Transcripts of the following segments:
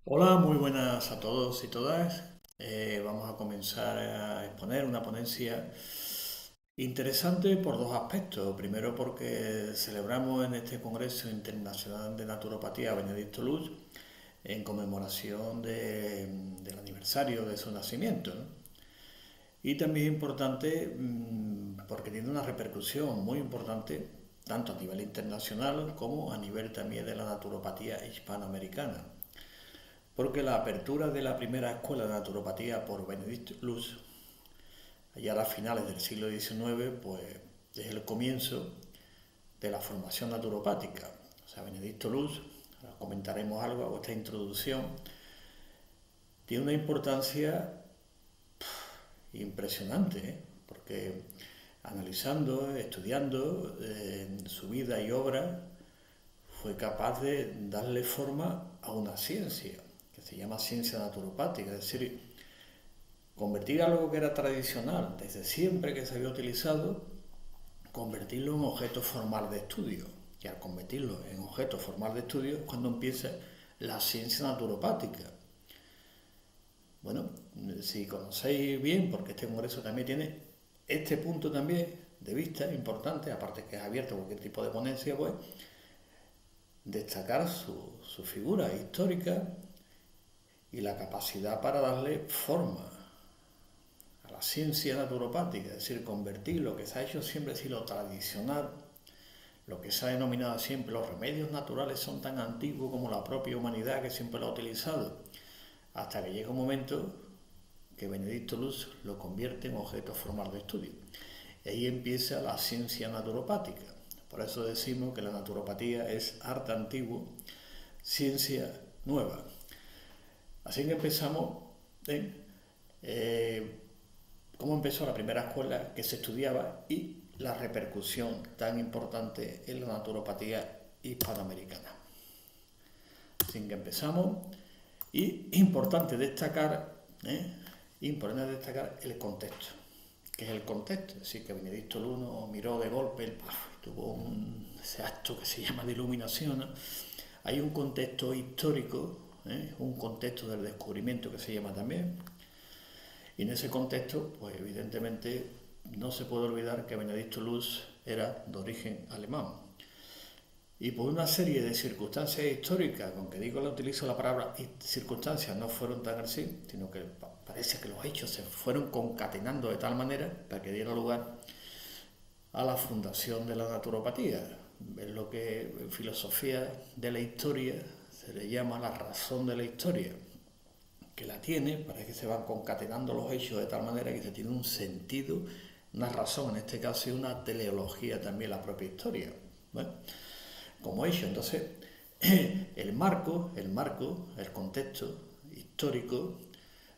Hola, muy buenas a todos y todas. Vamos a comenzar a exponer una ponencia interesante por dos aspectos. Primero porque celebramos en este Congreso Internacional de Naturopatía Benedicto Luz en conmemoración del aniversario de su nacimiento, ¿no? Y también es importante porque tiene una repercusión muy importante tanto a nivel internacional como a nivel también de la naturopatía hispanoamericana, porque la apertura de la primera escuela de naturopatía por Benedict Luz, allá a finales del siglo XIX, pues es el comienzo de la formación naturopática. O sea, Benedicto Luz, ahora comentaremos algo, esta introducción, tiene una importancia impresionante, ¿eh? Porque analizando, estudiando su vida y obra, fue capaz de darle forma a una ciencia, que se llama ciencia naturopática, es decir, convertir algo que era tradicional desde siempre que se había utilizado, convertirlo en objeto formal de estudio. Y al convertirlo en objeto formal de estudio es cuando empieza la ciencia naturopática. Bueno, si conocéis bien, porque este congreso también tiene este punto también de vista importante, aparte que es abierto a cualquier tipo de ponencia, pues destacar su figura histórica y la capacidad para darle forma a la ciencia naturopática, es decir, convertir lo que se ha hecho siempre así lo tradicional, lo que se ha denominado siempre los remedios naturales son tan antiguos como la propia humanidad que siempre lo ha utilizado, hasta que llega un momento que Benedicto Luz lo convierte en objeto formal de estudio. Y ahí empieza la ciencia naturopática. Por eso decimos que la naturopatía es arte antiguo, ciencia nueva. Así que empezamos en cómo empezó la primera escuela que se estudiaba y la repercusión tan importante en la naturopatía hispanoamericana. Así que empezamos y importante destacar el contexto, que es el contexto, es decir, que Benedicto I miró de golpe, tuvo ese acto que se llama de iluminación, ¿no? Hay un contexto histórico, un contexto del descubrimiento que se llama también, y en ese contexto, pues evidentemente no se puede olvidar que Benedicto Luz era de origen alemán. Y por una serie de circunstancias históricas, aunque digo la utilizo la palabra circunstancias, no fueron tan así, sino que parece que los hechos se fueron concatenando de tal manera para que diera lugar a la fundación de la naturopatía. Es lo que en filosofía de la historia se le llama la razón de la historia, que la tiene, parece que se van concatenando los hechos de tal manera que se tiene un sentido, una razón, en este caso, y una teleología también la propia historia. Bueno, como hecho, entonces, el contexto histórico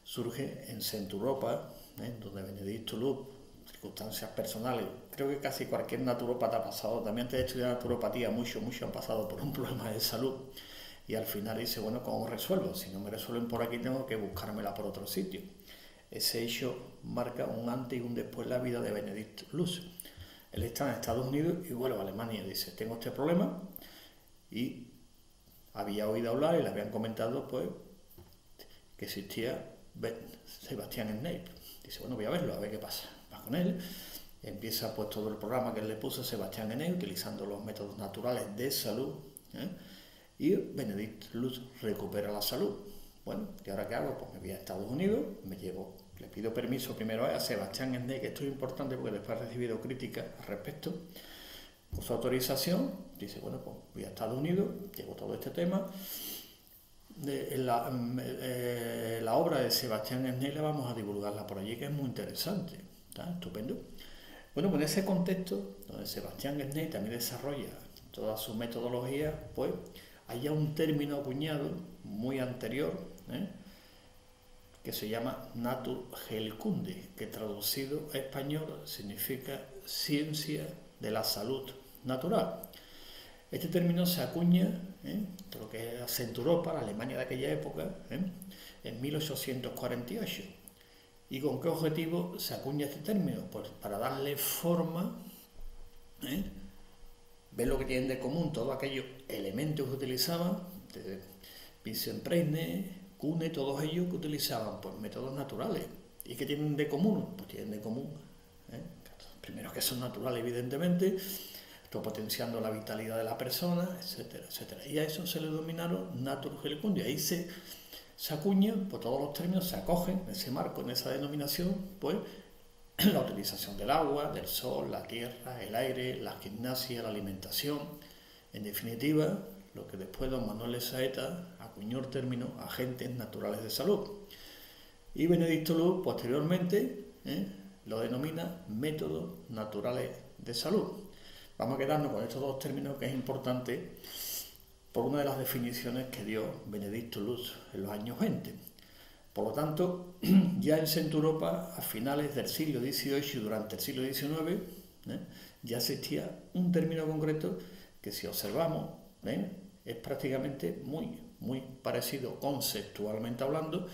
surge en Centroeuropa, donde Benedicto Luz, circunstancias personales, creo que casi cualquier naturópata ha pasado, también antes de estudiar naturopatía, muchos han pasado por un problema de salud y al final dice, bueno, ¿cómo resuelvo? Si no me resuelven por aquí tengo que buscármela por otro sitio. Ese hecho marca un antes y un después en la vida de Benedict Luz. Él está en Estados Unidos y vuelve a Alemania y dice, tengo este problema, y había oído hablar y le habían comentado pues que existía Sebastián Snape. Dice, bueno, voy a verlo, a ver qué pasa. Va con él, empieza pues todo el programa que él le puso Sebastián Snape, utilizando los métodos naturales de salud, ¿eh? Y Benedict Luz recupera la salud. Bueno, ¿y ahora qué hago? Pues me voy a Estados Unidos, le pido permiso primero a Sebastián Snape, que esto es importante porque después ha recibido críticas al respecto. Con su autorización, dice, bueno, pues voy a Estados Unidos, llevo todo este tema. La obra de Sebastián Snape la vamos a divulgarla por allí, que es muy interesante, está estupendo. Bueno, pues en ese contexto, donde Sebastián Snape también desarrolla toda su metodología, pues hay ya un término acuñado muy anterior, que se llama Naturheilkunde, que traducido a español significa ciencia de la salud natural. Este término se acuña, de lo que era Centroeuropa, la Alemania de aquella época, en 1848. ¿Y con qué objetivo se acuña este término? Pues para darle forma, ¿eh? Ver lo que tienen de común todos aquellos elementos que utilizaban, desde Vincent Preisne, Kuhne, todos ellos que utilizaban pues, métodos naturales. ¿Y qué tienen de común? Pues tienen de común, primero que son naturales, evidentemente, esto potenciando la vitalidad de la persona, etcétera, etcétera. Y a eso se le denominaron Naturheilkunde. Ahí se acuña, pues todos los términos se acogen en ese marco, en esa denominación, pues la utilización del agua, del sol, la tierra, el aire, la gimnasia, la alimentación. En definitiva, lo que después don Manuel de Saeta acuñó el término agentes naturales de salud. Y Benedicto Luz, posteriormente, lo denomina métodos naturales de salud. Vamos a quedarnos con estos dos términos, que es importante por una de las definiciones que dio Benedicto Luz en los años 20. Por lo tanto, ya en Centroeuropa, a finales del siglo XVIII y durante el siglo XIX, ya existía un término concreto que, si observamos, es prácticamente muy parecido, conceptualmente hablando,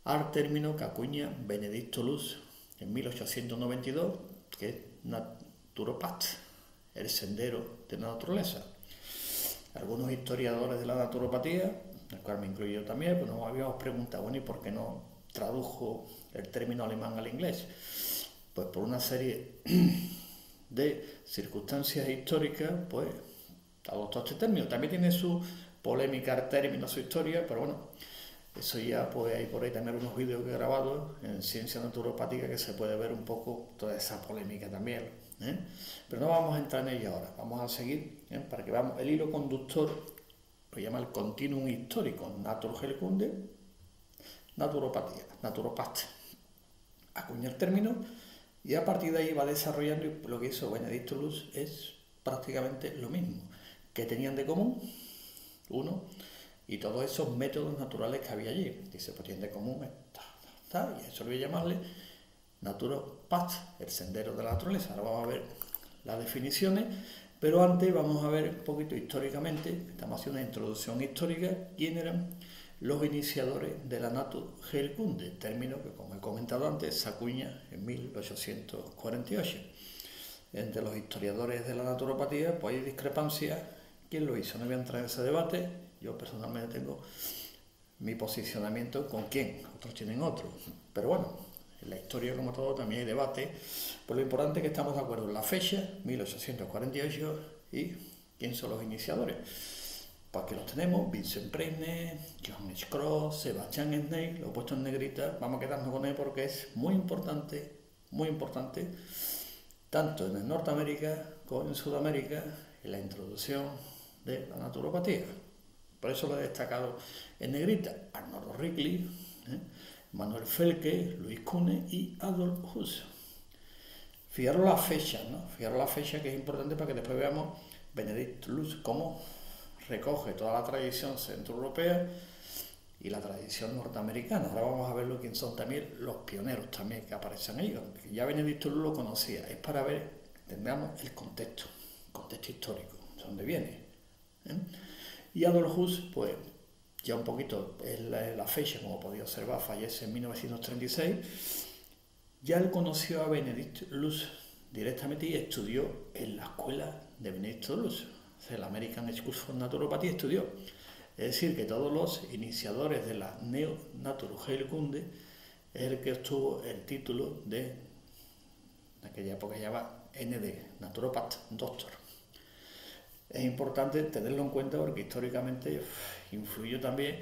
al término que acuña Benedicto Luz en 1892, que es naturopat, el sendero de la naturaleza. Algunos historiadores de la naturopatía, el cual me incluyo yo también, pues nos habíamos preguntado, bueno, ¿y por qué no tradujo el término alemán al inglés? Pues por una serie de circunstancias históricas, pues adoptó este término. También tiene su polémica el término, su historia, pero bueno, eso ya pues hay por ahí también unos vídeos que he grabado en Ciencia Naturopática que se puede ver un poco toda esa polémica también, pero no vamos a entrar en ella ahora, vamos a seguir para que veamos el hilo conductor, lo llama el continuum histórico, Naturheilkunde, naturopatía, naturopat, acuña el término y a partir de ahí va desarrollando, y lo que hizo Benedicto Luz es prácticamente lo mismo, que tenían de común, uno, y todos esos métodos naturales que había allí. Dice, pues tienen de común, y eso lo voy a llamarle naturopat, el sendero de la naturaleza. Ahora vamos a ver las definiciones, pero antes vamos a ver un poquito históricamente, estamos haciendo una introducción histórica, quién eran los iniciadores de la Naturheilkunde, término que, como he comentado antes, se acuña en 1848. Entre los historiadores de la naturopatía pues hay discrepancias. ¿Quién lo hizo? No voy a entrar en ese debate. Yo personalmente tengo mi posicionamiento con quién, otros tienen otro. Pero bueno, en la historia como todo también hay debate. Pero lo importante es que estamos de acuerdo en la fecha, 1848, y quién son los iniciadores. Pues aquí los tenemos, Vincent Preisne, Johannes Cross, Sebastian Snell, lo he puesto en negrita, vamos a quedarnos con él porque es muy importante, tanto en Norteamérica como en Sudamérica, en la introducción de la naturopatía. Por eso lo he destacado en negrita: Arnoldo Rickley, Manuel Felke, Luis Kuhne y Adolf Huss. Fijaros la fecha, Fijaros la fecha, que es importante para que después veamos Benedicto Luz cómo recoge toda la tradición centroeuropea y la tradición norteamericana. Ahora vamos a ver quién son también los pioneros también que aparecen ahí. Ya Benedicto Luz lo conocía, es para ver, entendamos el contexto histórico, de dónde viene. Y Adolf Huss, pues ya un poquito la fecha, como podía observar, fallece en 1936. Ya él conoció a Benedicto Luz directamente y estudió en la escuela de Benedicto Luz, el American School for Naturopathy estudió. Es decir, que todos los iniciadores de la Naturheilkunde es el que obtuvo el título de, en aquella época llamaba ND, Naturopath Doctor. Es importante tenerlo en cuenta porque históricamente influyó también,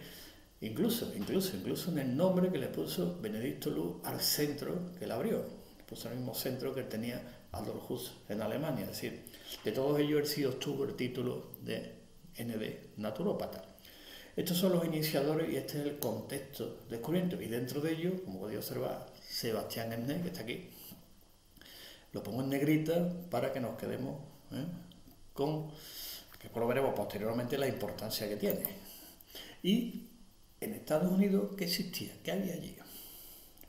incluso en el nombre que le puso Benedicto Luz al centro que él abrió. Le puso el mismo centro que tenía Adolf Huss en Alemania. Es decir, de todos ellos él sí obtuvo el título de ND, naturópata. Estos son los iniciadores y este es el contexto descubrimiento. Y dentro de ellos, como podéis observar, Sebastian Snell, que está aquí, lo pongo en negrita para que nos quedemos con, que lo veremos posteriormente, la importancia que tiene. Y en Estados Unidos, ¿qué existía? ¿Qué había allí?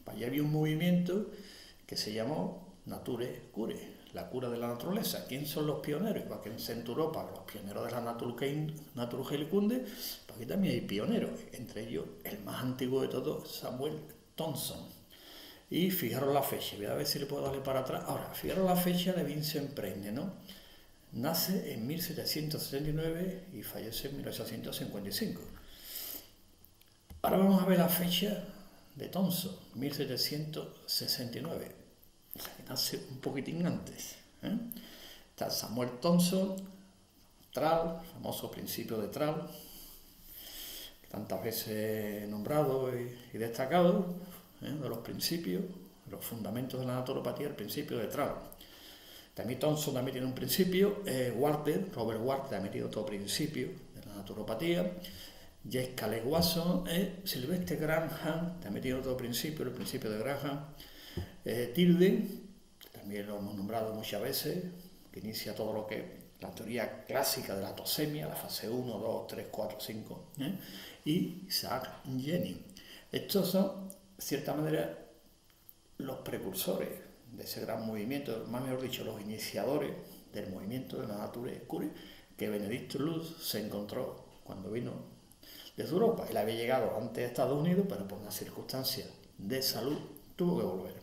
Pues allí había un movimiento que se llamó Nature Cure, la cura de la naturaleza. ¿Quién son los pioneros? Igual que en Centroeuropa, los pioneros de la Naturheilkunde, pues aquí también hay pioneros, entre ellos el más antiguo de todos, Samuel Thomson. Y fijaros la fecha, voy a ver si le puedo darle para atrás. Ahora, fijaros la fecha de Vincent Preisne, Nace en 1779 y fallece en 1855. Ahora vamos a ver la fecha de Thomson, 1769. O sea, que nace un poquitín antes. Está Samuel Thomson, Trall, el famoso principio de Trall, que tantas veces nombrado y destacado, de los principios, los fundamentos de la naturopatía, el principio de Trall. También Thomson también tiene un principio, Robert Ward también tiene otro principio de la naturopatía, Jess Calais Watson, Sylvester Graham también tiene otro principio, el principio de Graham, Tilden, también lo hemos nombrado muchas veces, que inicia todo lo que es la teoría clásica de la tosemia, la fase 1, 2, 3, 4, 5, y Isaac Jennings. Estos son, de cierta manera, los precursores de ese gran movimiento, más mejor dicho, los iniciadores del movimiento de la Nature Cure, que Benedictus Luz se encontró cuando vino desde Europa. Él había llegado antes de Estados Unidos, pero por una circunstancia de salud tuvo que volver.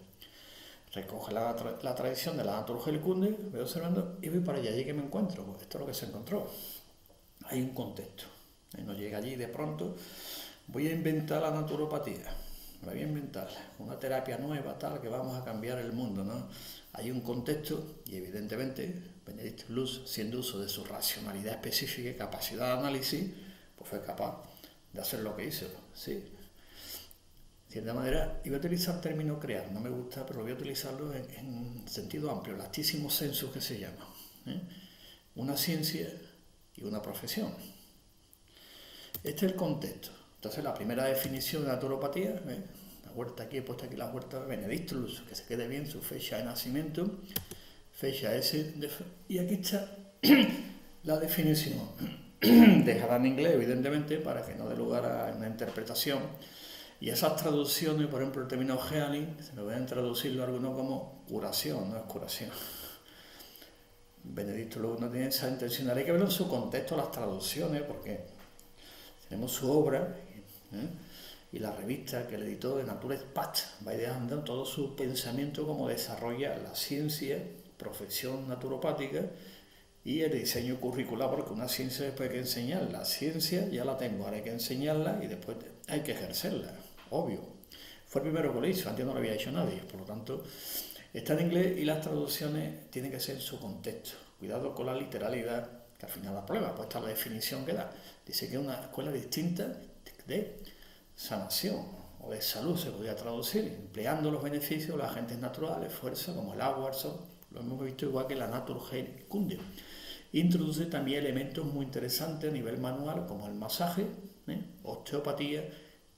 Recoge la tradición de la Naturheilkunde, voy observando y voy para allá. Allí que me encuentro, pues esto es lo que se encontró. Hay un contexto. No llega allí de pronto, voy a inventar la naturopatía. La voy a inventar, una terapia nueva, tal, que vamos a cambiar el mundo, ¿no? Hay un contexto y evidentemente Benedictus Luz, siendo uso de su racionalidad específica y capacidad de análisis, pues fue capaz de hacer lo que hizo, ¿sí? De cierta manera, iba a utilizar el término crear, no me gusta, pero voy a utilizarlo en sentido amplio, el actísimo sensu que se llama, una ciencia y una profesión. Este es el contexto. Entonces, la primera definición de naturopatía, la huerta aquí, he puesto aquí la huerta de Benedictus Luz, que se quede bien su fecha de nacimiento, fecha S, y aquí está la definición, dejada en inglés, evidentemente, para que no dé lugar a una interpretación, y esas traducciones, por ejemplo, el término healing, se lo pueden traducirlo algunos como curación, no es curación. Benedictus Luz no tiene esa intención, hay que verlo en su contexto, las traducciones, porque tenemos su obra, y la revista que le editó de Nature Patch va ideando todo su pensamiento, cómo desarrolla la ciencia, profesión naturopática y el diseño curricular, porque una ciencia después hay que enseñar. La ciencia ya la tengo, ahora hay que enseñarla y después hay que ejercerla, obvio. Fue el primero que lo hizo, antes no lo había hecho nadie, por lo tanto está en inglés y las traducciones tienen que ser en su contexto. Cuidado con la literalidad, que al final da problema, pues está la definición que da. Dice que es una escuela distinta de sanación o de salud, se podría traducir, empleando los beneficios de los agentes naturales, fuerza como el agua, el sol, lo hemos visto igual que la Naturheilkunde. Introduce también elementos muy interesantes a nivel manual, como el masaje, osteopatía,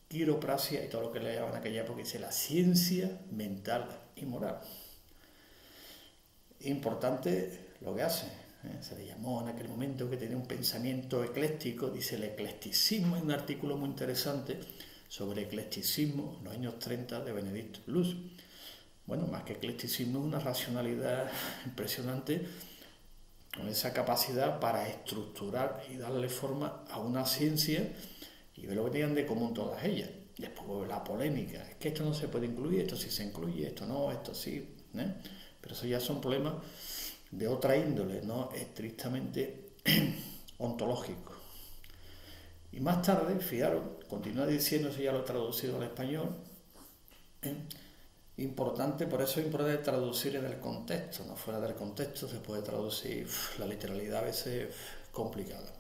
quiropraxia y todo lo que le llamaban en aquella época, dice la ciencia mental y moral. Importante lo que hace. Se le llamó en aquel momento que tenía un pensamiento ecléctico, dice el eclecticismo, es un artículo muy interesante sobre eclecticismo en los años 30 de Benedictus Luz. Bueno, más que eclecticismo es una racionalidad impresionante, con esa capacidad para estructurar y darle forma a una ciencia y ver lo que tenían de común todas ellas. Después la polémica, es que esto no se puede incluir, esto sí se incluye, esto no, esto sí, pero eso ya son problemas de otra índole, no estrictamente ontológico. Y más tarde, fijaros, continúa diciendo, eso ya lo he traducido al español, importante, por eso es importante traducir en el contexto, no fuera del contexto se puede traducir, la literalidad a veces es complicada.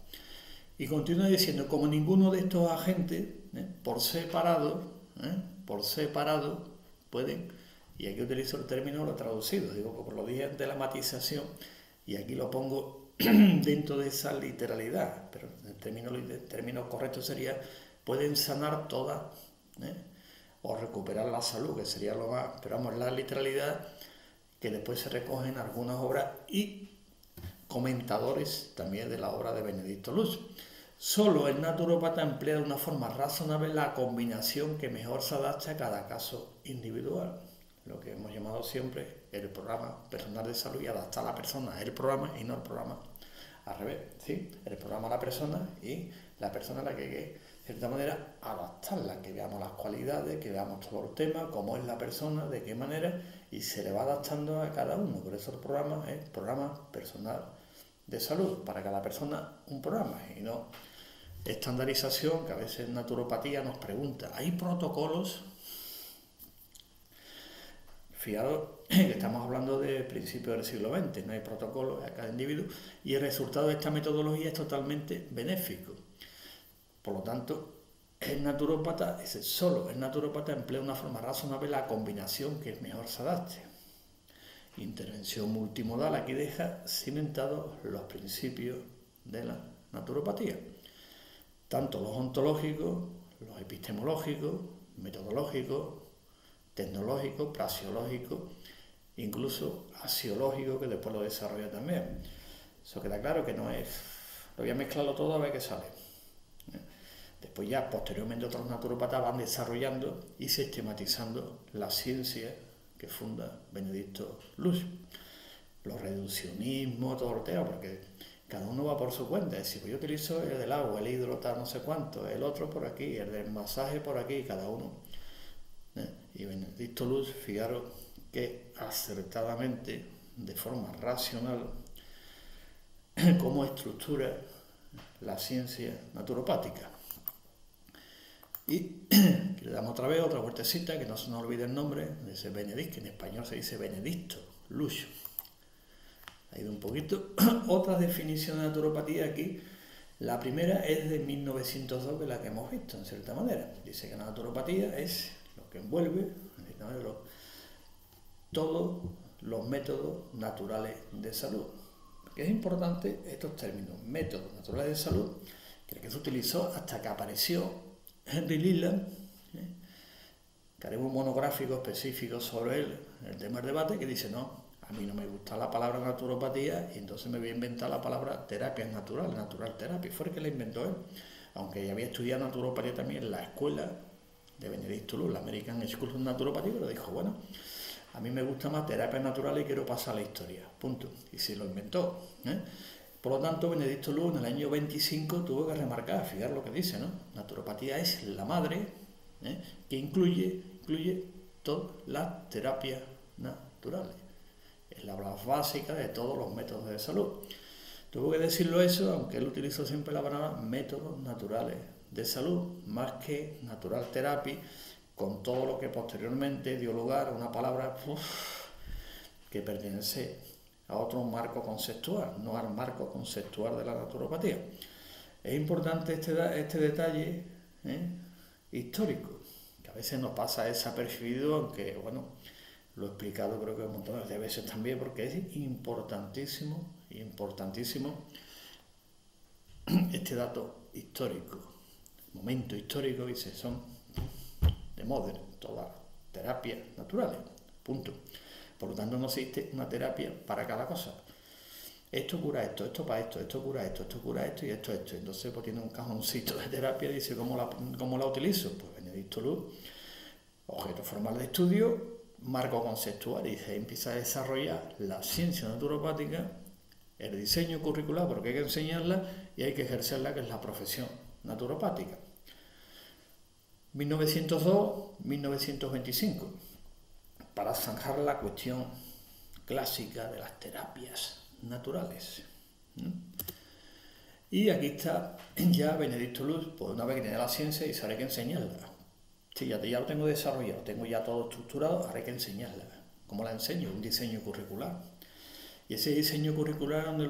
Y continúa diciendo, como ninguno de estos agentes, por separado, pueden, y aquí utilizo el término lo traducido, digo, como lo dije de la matización, y aquí lo pongo dentro de esa literalidad, pero el término correcto sería, pueden sanar todas, o recuperar la salud, que sería lo más, pero vamos, la literalidad que después se recoge en algunas obras y comentadores también de la obra de Benedictus Luz. Solo el naturópata emplea de una forma razonable la combinación que mejor se adapta a cada caso individual, lo que hemos llamado siempre el programa personal de salud, y adaptar a la persona el programa y no el programa al revés, ¿sí? El programa a la persona y la persona a la que hay que, de cierta manera, adaptarla, que veamos las cualidades, que veamos todo el tema, cómo es la persona, de qué manera, y se le va adaptando a cada uno. Por eso el programa es programa personal de salud, para cada persona un programa, y no estandarización, que a veces en naturopatía nos pregunta, ¿hay protocolos? Fijaros que estamos hablando de principios del siglo XX, no hay protocolos a cada individuo y el resultado de esta metodología es totalmente benéfico. Por lo tanto, solo el naturópata emplea una forma razonable la combinación que mejor se adapte. Intervención multimodal aquí deja cimentados los principios de la naturopatía, tanto los ontológicos, los epistemológicos, metodológicos, tecnológicos, praxeológicos, incluso axiológicos, que después lo desarrolla también. Eso queda claro que no es... Lo voy a mezclarlo todo a ver qué sale. Después ya, posteriormente, otros naturópatas van desarrollando y sistematizando la ciencia que funda Benedicto Luz. Los reduccionismos, todo el tema, porque cada uno va por su cuenta. Es decir, pues yo utilizo el del agua, el hidro, tal, no sé cuánto, el otro por aquí, el del masaje por aquí, cada uno. Y Benedicto Luz, fijaros que acertadamente, de forma racional, cómo estructura la ciencia naturopática. Y le damos otra vez otra vueltecita, que no se nos olvide el nombre de ese Benedicto, que en español se dice Benedicto Luz. Ha ido un poquito. Otra definición de naturopatía aquí. La primera es de 1902, que es la que hemos visto, en cierta manera. Dice que la naturopatía es lo que envuelve todos los métodos naturales de salud. Que es importante estos términos, métodos naturales de salud, que se utilizó hasta que apareció Henry Leland, que haremos un monográfico específico sobre él, el tema del debate, que dice, no, a mí no me gusta la palabra naturopatía y entonces me voy a inventar la palabra terapia natural, natural terapia. Fue el que la inventó él, aunque ya había estudiado naturopatía también en la escuela de Benedicto Luz, la American School of Naturopathy, pero dijo, bueno, a mí me gusta más terapia natural y quiero pasar a la historia, punto. Y se lo inventó. Por lo tanto, Benedicto Luz en el año 25 tuvo que remarcar, fijar lo que dice, ¿no? Naturopatía es la madre que incluye todas las terapias naturales. Es la base básica de todos los métodos de salud. Tuvo que decirlo eso, aunque él utilizó siempre la palabra métodos naturales de salud, más que natural therapy, con todo lo que posteriormente dio lugar a una palabra que pertenece a otro marco conceptual, no al marco conceptual de la naturopatía. Es importante este detalle histórico, que a veces nos pasa desapercibido, aunque bueno, lo he explicado creo que un montón de veces también, porque es importantísimo este dato histórico, momento histórico, y son de moda todas las terapias naturales, punto. Por lo tanto, no existe una terapia para cada cosa. Esto cura esto, esto para esto, esto cura esto, esto cura esto y esto. Entonces, pues tiene un cajoncito de terapia y dice, ¿cómo la utilizo? Pues Benedicto Luz, objeto formal de estudio, marco conceptual, y se empieza a desarrollar la ciencia naturopática, el diseño curricular, porque hay que enseñarla y hay que ejercerla, que es la profesión naturopática. 1902-1925. Para zanjar la cuestión clásica de las terapias naturales. Y aquí está ya Benedicto Luz, pues una vez que tiene la ciencia y sabe que enseñarla. Sí, ya lo tengo desarrollado, tengo ya todo estructurado, ahora hay que enseñarla. ¿Cómo la enseño? Un diseño curricular. Y ese diseño curricular es de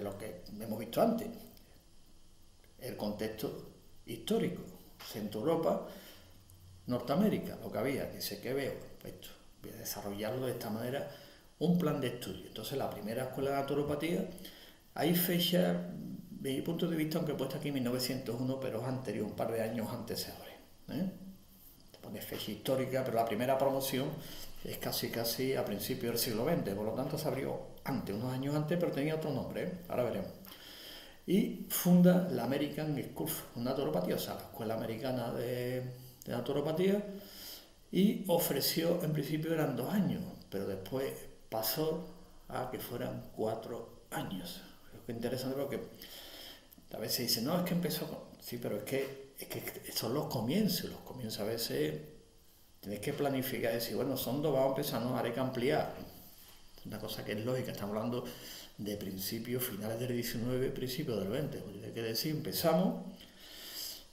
lo que hemos visto antes. El contexto histórico, Centro Europa, Norteamérica, lo que había, dice que veo, esto, voy a desarrollarlo de esta manera, un plan de estudio. Entonces la primera escuela de naturopatía, hay fecha, de mi punto de vista, aunque he puesto aquí 1901, pero es anterior, un par de años antes se abre. Te pone fecha histórica, pero la primera promoción es casi a principios del siglo XX, por lo tanto se abrió antes, unos años antes, pero tenía otro nombre, ahora veremos. Y funda la American School of Naturopathy, o sea, la escuela americana de naturopatía, y ofreció, en principio eran 2 años, pero después pasó a que fueran 4 años. Creo que es interesante porque a veces dicen, no, es que empezó con... Sí, pero es que son los comienzos a veces tienes que planificar, decir, bueno, son 2, vamos a empezar, no, haré que ampliar. una cosa que es lógica, estamos hablando de principios, finales del 19, principios del 20. Pues hay que decir, empezamos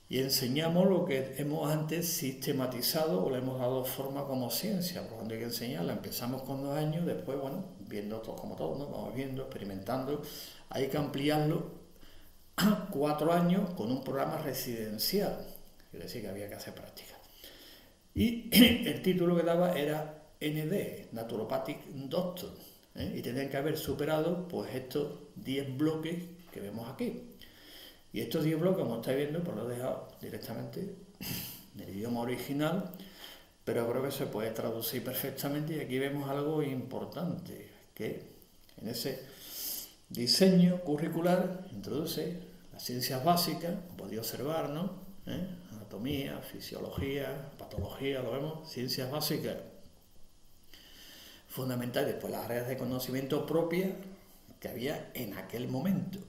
y enseñamos lo que hemos antes sistematizado o le hemos dado forma como ciencia. Por lo tanto hay que enseñarla. Empezamos con 2 años, después, bueno, viendo todo como todo, ¿no? Vamos viendo, experimentando. Hay que ampliarlo a 4 años con un programa residencial. Quiere decir que había que hacer práctica. Y el título que daba era ND, Naturopathic Doctor, y tenían que haber superado pues estos 10 bloques que vemos aquí. Y estos 10 bloques, como estáis viendo, pues lo he dejado directamente en el idioma original, pero creo que se puede traducir perfectamente. Y aquí vemos algo importante, que en ese diseño curricular introduce las ciencias básicas, como podéis observar, ¿no? Anatomía, fisiología, patología, lo vemos, ciencias básicas fundamentales, pues las áreas de conocimiento propias que había en aquel momento.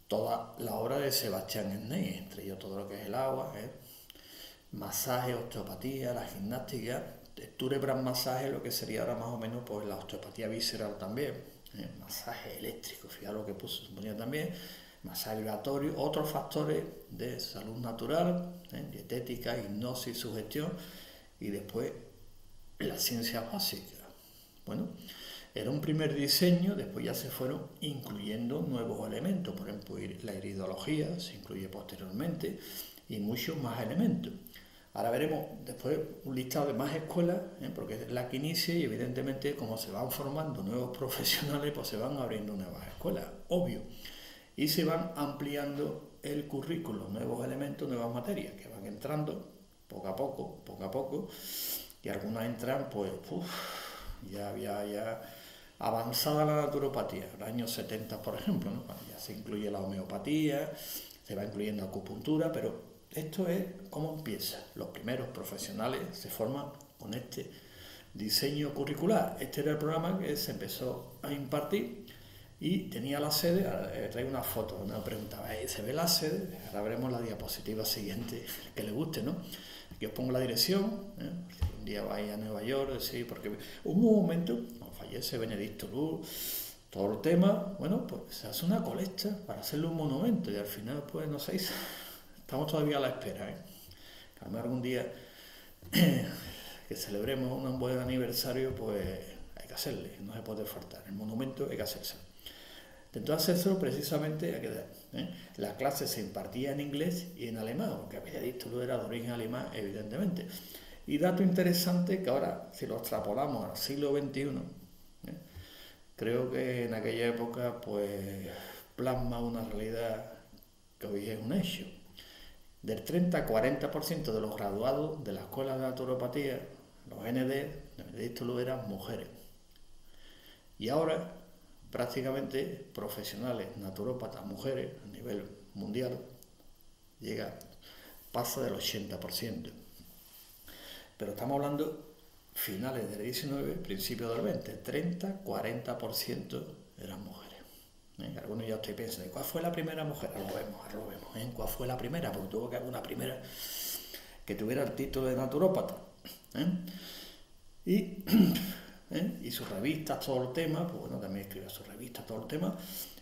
Toda la obra de Sebastián Sney, entre ellos todo lo que es el agua, masaje, osteopatía, la gimnástica, Turebran masaje, lo que sería ahora más o menos pues la osteopatía visceral también, masaje eléctrico, fijaros lo que ponía también, masaje vibratorio, otros factores de salud natural, dietética, hipnosis, sugestión, y después la ciencia básica. Bueno, era un primer diseño, después ya se fueron incluyendo nuevos elementos, por ejemplo la iridología se incluye posteriormente y muchos más elementos. Ahora veremos después un listado de más escuelas, porque es la que inicia y evidentemente como se van formando nuevos profesionales, pues se van abriendo nuevas escuelas, obvio, y se van ampliando el currículo, nuevos elementos, nuevas materias que van entrando poco a poco, y algunas entran pues, ya había avanzada la naturopatía, en los años 70 por ejemplo, ¿no? Ya se incluye la homeopatía, se va incluyendo acupuntura, pero esto es cómo empieza. Los primeros profesionales se forman con este diseño curricular. Este era el programa que se empezó a impartir y tenía la sede. Ahora traigo una foto donde me preguntaba, ¿se ve la sede? Ahora veremos la diapositiva siguiente, que le guste, ¿no? Aquí os pongo la dirección, si un día vais a Nueva York, sí, porque hubo un momento, cuando fallece Benedicto Luz, todo el tema, bueno, pues se hace una colecta para hacerle un monumento y al final, pues no sé, estamos todavía a la espera, A lo mejor algún día que celebremos un buen aniversario, pues hay que hacerle, no se puede faltar, el monumento hay que hacerse. Dentro de hacerlo, precisamente, hay que dar. La clase se impartía en inglés y en alemán, porque Benedicto Luz era de origen alemán, evidentemente. Y dato interesante que ahora, si lo extrapolamos al siglo XXI, creo que en aquella época pues plasma una realidad que hoy es un hecho. Del 30-40% de los graduados de la escuela de naturopatía, los ND, de Benedicto Luz, eran mujeres. Y ahora, prácticamente profesionales, naturópatas, mujeres, a nivel mundial, pasa del 80%. Pero estamos hablando finales del 19, principios del 20, 30-40% eran mujeres. Algunos ya estoy pensando, ¿cuál fue la primera mujer? Ahora lo vemos. ¿Cuál fue la primera? Porque tuvo que haber una primera que tuviera el título de naturópata. Y sus revistas, todo el tema, pues bueno, también escribió sus revistas, todo el tema,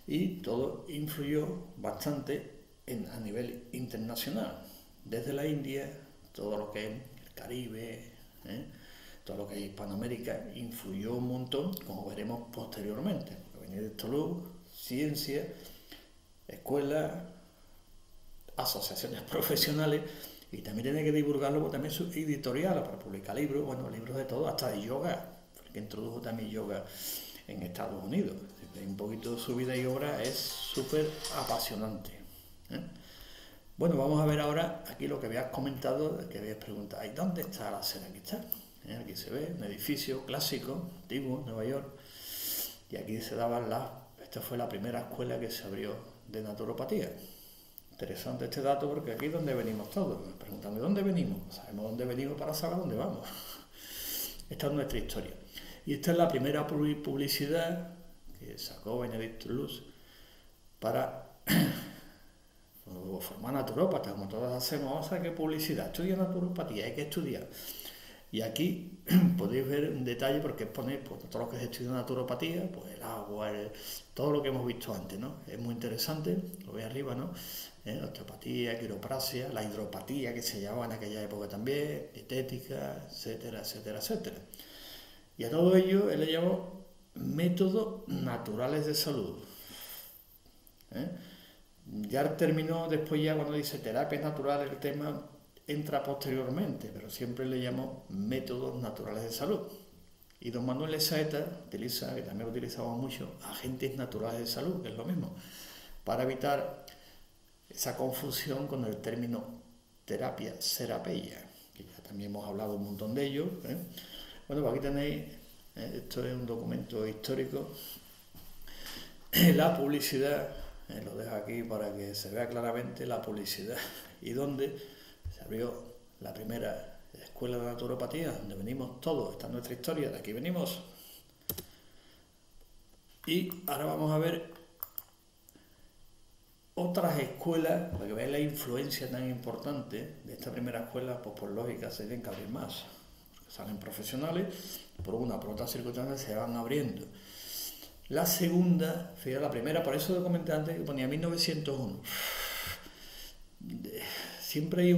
y todo influyó bastante a nivel internacional. Desde la India, todo lo que es el Caribe, todo lo que es Hispanoamérica, influyó un montón, como veremos posteriormente. Porque Benedicto Luz, ciencia, escuelas, asociaciones profesionales, y también tiene que divulgarlo, porque también su editorial para publicar libros, bueno, libros de todo, hasta de yoga, que introdujo también yoga en Estados Unidos. Un poquito de su vida y obra es súper apasionante. Bueno, vamos a ver ahora aquí lo que habías comentado, que habías preguntado, ¿y dónde está la sede? Aquí está. Aquí se ve un edificio clásico, antiguo, Nueva York, y aquí se daban esta fue la primera escuela que se abrió de naturopatía. Interesante este dato porque aquí es donde venimos todos. Me preguntan, ¿de dónde venimos? Sabemos dónde venimos para saber dónde vamos. Esta es nuestra historia. Y esta es la primera publicidad que sacó Benedicto Luz para formar naturópatas, como todos hacemos. Vamos a ver qué publicidad. Estudia naturopatía, hay que estudiar. Y aquí podéis ver un detalle porque pone pues, todo lo que se estudia naturopatía, pues el agua, todo lo que hemos visto antes, ¿no? Es muy interesante, lo veis arriba, ¿no? Osteopatía, quiropraxia, la hidropatía que se llamaba en aquella época también, dietética, etcétera, etcétera, etcétera. Y a todo ello él le llamó métodos naturales de salud. ¿eh? Ya terminó después ya cuando dice terapias naturales, el tema entra posteriormente, pero siempre le llamó métodos naturales de salud. Y don Manuel Lesaeta utiliza, que también lo utilizamos mucho, agentes naturales de salud, que es lo mismo, para evitar esa confusión con el término terapia serapeia, que ya también hemos hablado un montón de ello. Bueno, pues aquí tenéis, esto es un documento histórico, la publicidad, lo dejo aquí para que se vea claramente la publicidad y donde se abrió la primera escuela de naturopatía, donde venimos todos, esta es nuestra historia, de aquí venimos. Y ahora vamos a ver otras escuelas, para que veáis la influencia tan importante de esta primera escuela, pues por lógica se tienen que abrir más. Salen profesionales, por una, por otras circunstancias se van abriendo. La segunda, fíjate, la primera, por eso lo comenté antes, que ponía 1901. Siempre hay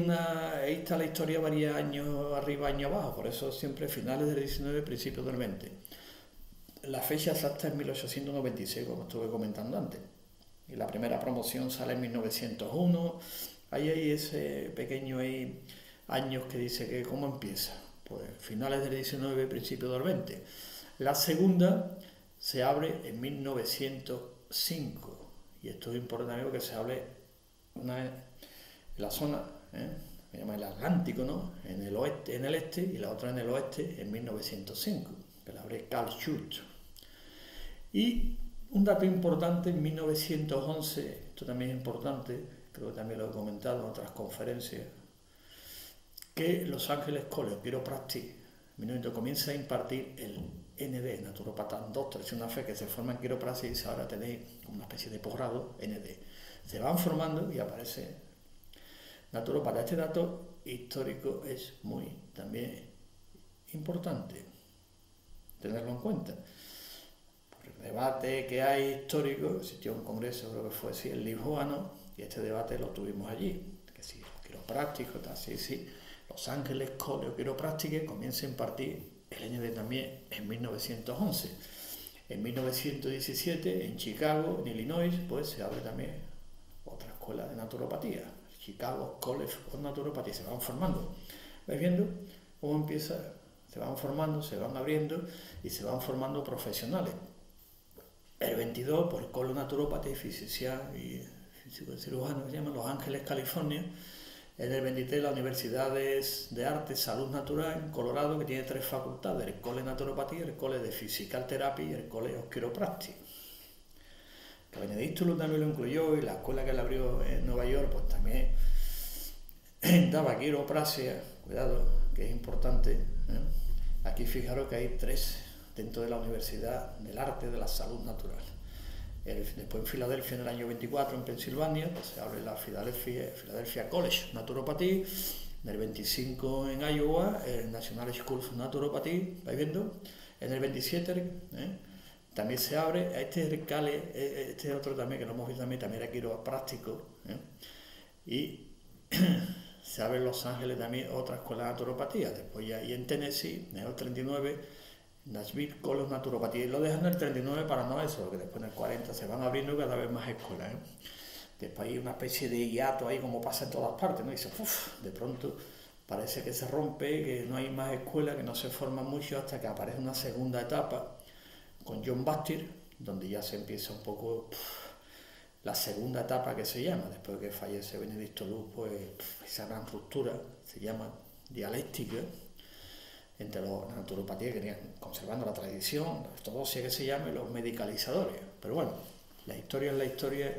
ahí está la historia varios años arriba, años abajo, por eso siempre finales del 19, principios del 20. La fecha exacta es 1896, como estuve comentando antes. Y la primera promoción sale en 1901. Ahí hay ese pequeño años que dice que cómo empieza. Pues finales del 19, principios del 20. La segunda se abre en 1905. Y esto es importante porque se abre una en la zona, se llama el Atlántico, ¿no? En el oeste, en el este, y la otra en el oeste en 1905, que la abre Carl Schurz. Y un dato importante, en 1911, esto también es importante, creo que también lo he comentado en otras conferencias, que Los Ángeles College of Chiropractic comienza a impartir el ND, Naturopathan Doctor, es una fe que se forma en quiropraxia y ahora tenéis una especie de posgrado ND. Se van formando y aparece naturopata. Este dato histórico es muy también importante tenerlo en cuenta. Por el debate que hay histórico, existió un congreso, creo que fue así, en Lisboa, y este debate lo tuvimos allí, que si los quiroprácticos, sí. Los Ángeles College of Chiropractic comienza a impartir el ND también en 1911. En 1917, en Chicago, en Illinois, pues se abre también otra escuela de naturopatía, Chicago College of Naturopatía. Se van formando. ¿Vais viendo cómo empieza? Se van formando, se van abriendo y se van formando profesionales. El 22, por el College of Naturopathy, Physician y cirujano, que se llama Los Ángeles, California. En el 23, la Universidad de Arte, Salud Natural, en Colorado, que tiene 3 facultades, el College de Naturopatía, el College de Physical Therapy y el College of Chiropractic. Que Benedicto Luz también lo incluyó, y la escuela que le abrió en Nueva York, pues también daba quiropraxia, cuidado, que es importante. Aquí fijaros que hay 3 dentro de la Universidad del Arte de la Salud Natural. Después en Filadelfia, en el año 24, en Pensilvania, pues se abre la Philadelphia College Naturopathy. En el 25, en Iowa, el National School of Naturopathy, ¿vais viendo? En el 27, también se abre, este es el CALE, este es otro también que lo hemos visto también era quiropráctico, y se abre en Los Ángeles también otra escuela de naturopatía. Después ya, y en Tennessee, en el 39, Nashville College of Naturopatía, y lo dejan en el 39 para no eso, porque después en el 40 se van abriendo cada vez más escuelas. Después hay una especie de hiato ahí, como pasa en todas partes, ¿no? Y dice, de pronto parece que se rompe, que no hay más escuelas, que no se forman mucho, hasta que aparece una segunda etapa con John Baptist, donde ya se empieza un poco la segunda etapa, que se llama, después de que fallece Benedicto Luz, pues esa gran ruptura se llama dialéctica entre la naturopatía, que querían conservando la tradición, la ortodoxia, que se llama, y los medicalizadores. Pero bueno, la historia es la historia,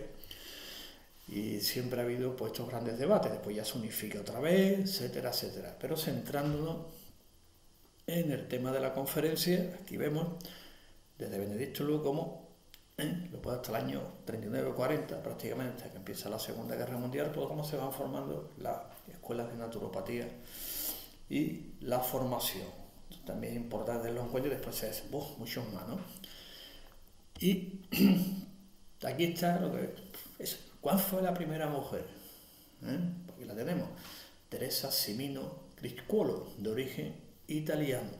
y siempre ha habido pues estos grandes debates. Después ya se unifica otra vez, etcétera, etcétera. Pero centrándonos en el tema de la conferencia, aquí vemos desde Benedicto Luz como después hasta el año 39-40, prácticamente, hasta que empieza la Segunda Guerra Mundial, todo cómo se van formando las escuelas de naturopatía y la formación. También es importante tenerlo en cuenta y después es muchos más, ¿no? Y aquí está lo que es. ¿Cuál fue la primera mujer? Aquí la tenemos. Teresa Cimino Criscuolo, de origen italiano.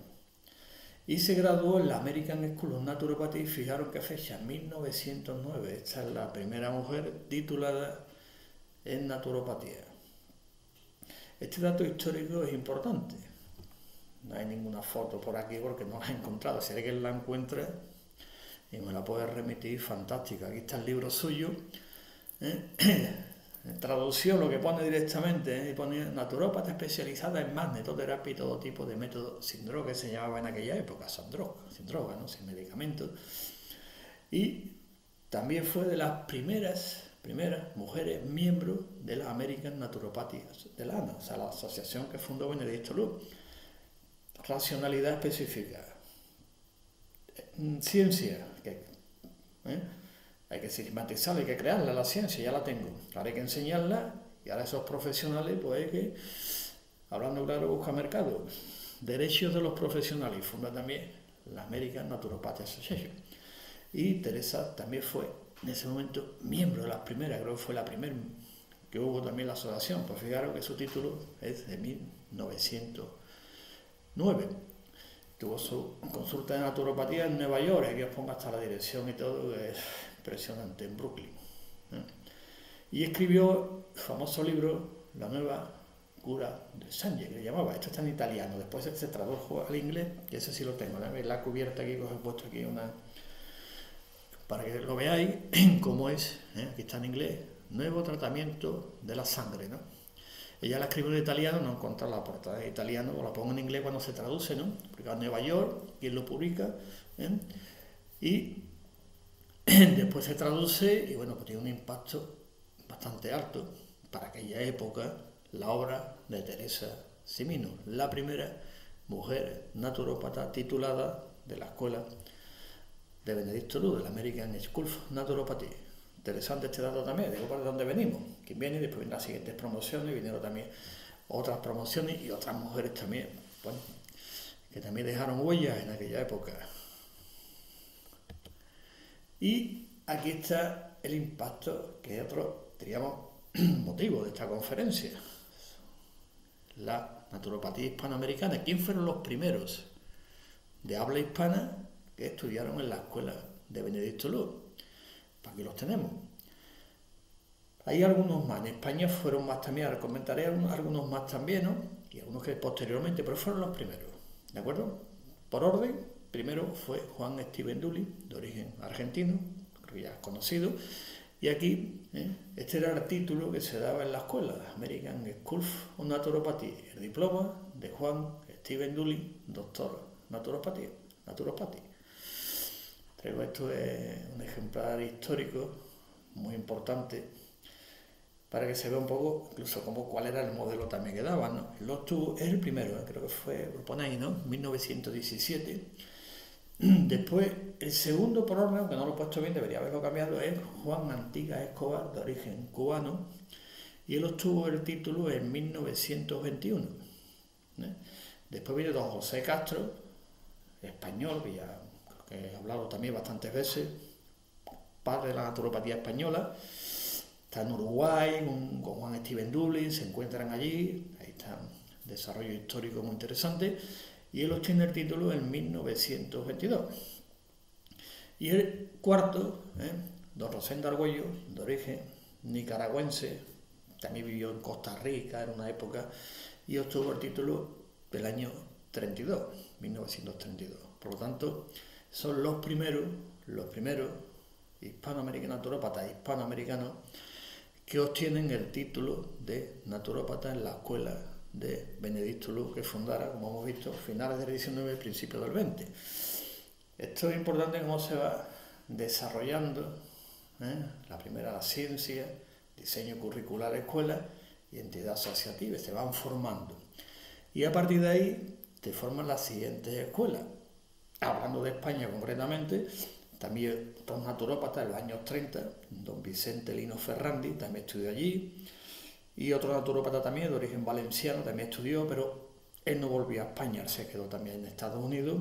Y se graduó en la American School of Naturopathy, fijaros qué fecha, 1909. Esta es la primera mujer titulada en naturopatía. Este dato histórico es importante. No hay ninguna foto por aquí porque no la he encontrado. Si alguien la encuentra y me la puede remitir, fantástica. Aquí está el libro suyo. Traducción, lo que pone directamente, y pone naturópata especializada en magnetoterapia y todo tipo de métodos sin droga, que se llamaba en aquella época, sin droga, ¿no? Sin medicamentos. Y también fue de las primeras mujeres miembros de la American Naturopathy, de la ANA, o sea, la asociación que fundó Benedicto Luz. Racionalidad específica. Ciencia, hay que sistematizarla, hay que crearla, la ciencia, ya la tengo. Ahora hay que enseñarla y ahora esos profesionales, pues hay que, hablando claro, buscar mercado. Derechos de los profesionales, y funda también la American Naturopathy Association. Y Teresa también fue, en ese momento, miembro de las primeras, creo que fue la primera que hubo también la asociación. Pues fijaros que su título es de 1909. Tuvo su consulta de naturopatía en Nueva York, aquí os pongo hasta la dirección y todo, es impresionante, en Brooklyn. Y escribió el famoso libro, La nueva cura de Sange, que le llamaba. Esto está en italiano, después se tradujo al inglés, y ese sí lo tengo, la cubierta aquí, que os he puesto aquí para que lo veáis cómo es, aquí está en inglés, Nuevo tratamiento de la sangre, ¿no? Ella la escribe en italiano, no encontré la portada en italiano, o la pongo en inglés cuando se traduce, ¿no? Porque en Nueva York, quien lo publica, y después se traduce, y bueno, pues tiene un impacto bastante alto para aquella época, la obra de Teresa Cimino, la primera mujer naturópata titulada de la escuela de Benedicto Luz, de la American School of Naturopathy. Interesante este dato también, digo, ¿por dónde venimos? ¿Quién viene? Y después vienen las siguientes promociones, vinieron también otras promociones y otras mujeres también, bueno, que también dejaron huellas en aquella época. Y aquí está el impacto, que es otro, diríamos, motivo de esta conferencia. La naturopatía hispanoamericana. ¿Quién fueron los primeros de habla hispana que estudiaron en la escuela de Benedicto Luz? Aquí los tenemos. Hay algunos más. En España fueron más también, ahora comentaré algunos más también, ¿no? Y algunos que posteriormente, pero fueron los primeros. ¿De acuerdo? Por orden, primero fue Juan Steven Dooley, de origen argentino, creo que ya es conocido. Y aquí, este era el título que se daba en la escuela, American School of Naturopathy, el diploma de Juan Steven Dooley, doctor naturopatía. Creo esto es un ejemplar histórico muy importante para que se vea un poco, incluso cuál era el modelo también que daban, ¿no? Es el primero, creo que fue, lo pone ahí, ¿no? 1917. Después, el segundo por orden, aunque no lo he puesto bien, debería haberlo cambiado, es Juan Antigas Escobar, de origen cubano, y él obtuvo el título en 1921. Después viene don José Castro, español, que ya creo que he hablado también bastantes veces, padre de la naturopatía española. Está en Uruguay con Juan Steven Dooley, se encuentran allí, ahí está un desarrollo histórico muy interesante, y él obtiene el título en 1922. Y el cuarto, don Rosendo Argüello, de origen nicaragüense, también vivió en Costa Rica en una época, y obtuvo el título del año 1932. Por lo tanto, son los primeros hispanoamericanos, naturópatas hispanoamericanos, que obtienen el título de naturópata en la escuela de Benedicto Luz, que fundara, como hemos visto, finales del 19 y principios del 20. Esto es importante, cómo se va desarrollando, la primera, la ciencia, diseño curricular de escuela y entidad asociativa, se van formando. Y a partir de ahí te forman las siguientes escuelas. Hablando de España concretamente, también otros naturópatas en los años 30, don Vicente Lino Ferrandi también estudió allí, y otro naturópata también de origen valenciano también estudió, pero Él no volvió a España, él se quedó también en Estados Unidos,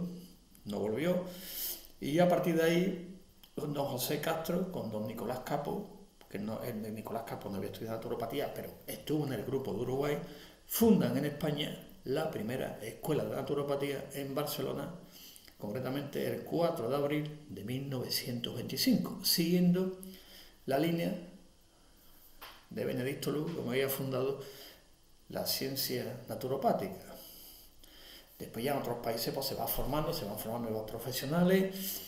no volvió. Y a partir de ahí, con don José Castro, con don Nicolás Capo, que no, Nicolás Capo no había estudiado naturopatía, pero estuvo en el grupo de Uruguay, fundan en España la primera escuela de naturopatía en Barcelona, concretamente el 4 de abril de 1925, siguiendo la línea de Benedicto Luz, como había fundado la ciencia naturopática. Después ya en otros países pues se van formando nuevos profesionales.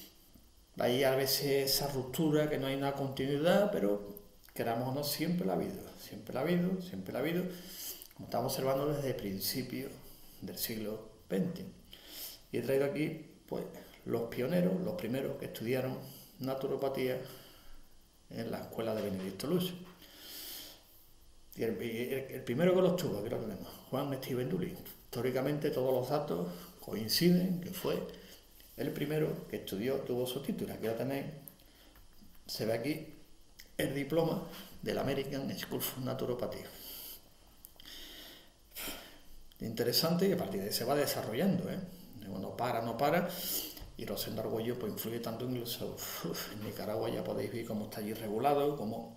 Hay a veces esa ruptura, que no hay una continuidad, pero queramos o no, siempre la ha habido, siempre la ha habido, siempre la ha habido, como estamos observando desde principios del siglo XX. Y he traído aquí pues los pioneros, los primeros que estudiaron naturopatía en la escuela de Benedicto Luz. Y el primero que los tuvo, aquí lo tenemos, Juan Steven Dully. Históricamente todos los datos coinciden que fue el primero que estudió, tuvo su título. Aquí lo tenéis, se ve aquí el diploma del American School of Naturopathy. Interesante, y a partir de ahí se va desarrollando, no para. Y Rosendo Argüello pues influye tanto incluso en Nicaragua, ya podéis ver cómo está allí regulado, cómo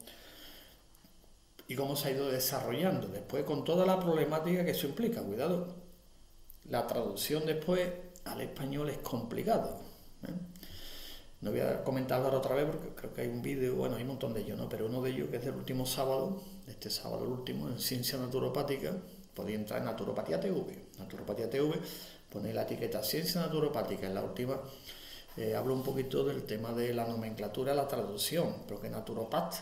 se ha ido desarrollando después con toda la problemática que eso implica. Cuidado, la traducción después al español es complicado. No voy a comentarlo ahora otra vez porque creo que hay un vídeo, bueno, hay un montón de ellos, ¿no? Pero uno de ellos que es del último sábado, este sábado el último, en Ciencia Naturopática, podéis entrar en Naturopatía TV. Naturopatía TV, ponéis la etiqueta Ciencia Naturopática, en la última hablo un poquito del tema de la nomenclatura, la traducción, porque naturopat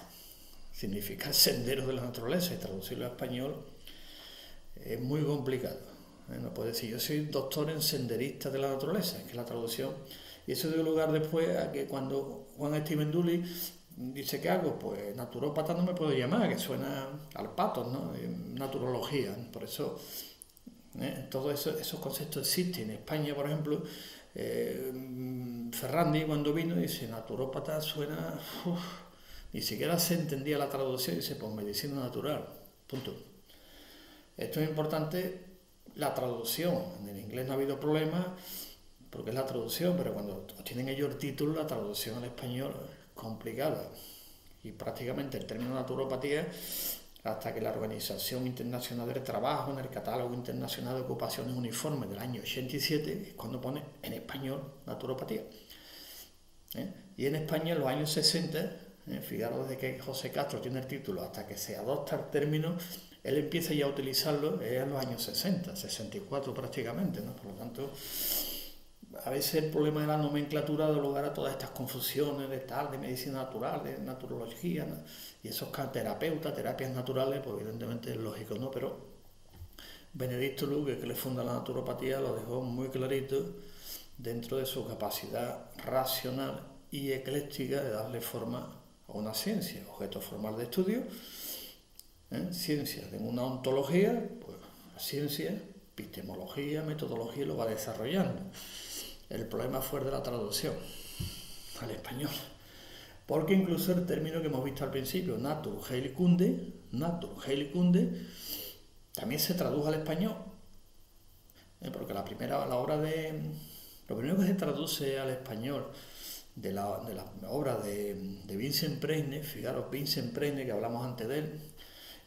significa sendero de la naturaleza, y traducirlo a español es muy complicado. No puede decir, yo soy doctor en senderista de la naturaleza, es que la traducción, y eso dio lugar después a que cuando Juan Steven Dully dice, ¿qué hago? Pues naturópata no me puedo llamar, que suena al pato, ¿no? Naturología, por eso todos esos conceptos existen. En España, por ejemplo, Ferrandi cuando vino dice, naturópata suena, ni siquiera se entendía la traducción, dice, pues medicina natural, punto. Esto es importante, la traducción. En el inglés no ha habido problema porque es la traducción, pero cuando tienen ellos el título, la traducción al español es complicada. Y prácticamente el término naturopatía, hasta que la Organización Internacional del Trabajo, en el Catálogo Internacional de Ocupaciones Uniformes del año 87, es cuando pone en español naturopatía. Y en España en los años 60, fijaros desde que José Castro tiene el título hasta que se adopta el término, él empieza ya a utilizarlo en los años 60, 64 prácticamente, ¿no? Por lo tanto, a veces el problema de la nomenclatura da lugar a todas estas confusiones de medicina natural, de naturología, ¿no? Y esos terapeutas, terapias naturales, pues evidentemente es lógico, ¿no? Pero Benedicto Luz, que le funda la naturopatía, lo dejó muy clarito dentro de su capacidad racional y ecléctica de darle forma a una ciencia, objeto formal de estudio. Ciencia de una ontología, pues la ciencia, epistemología, metodología lo va desarrollando. El problema fue el de la traducción al español, porque incluso el término que hemos visto al principio, Naturheilkunde, también se tradujo al español, porque lo primero que se traduce al español de la obra de Vincent Preisne, fijaros, Vincent Preisne, que hablamos antes de él,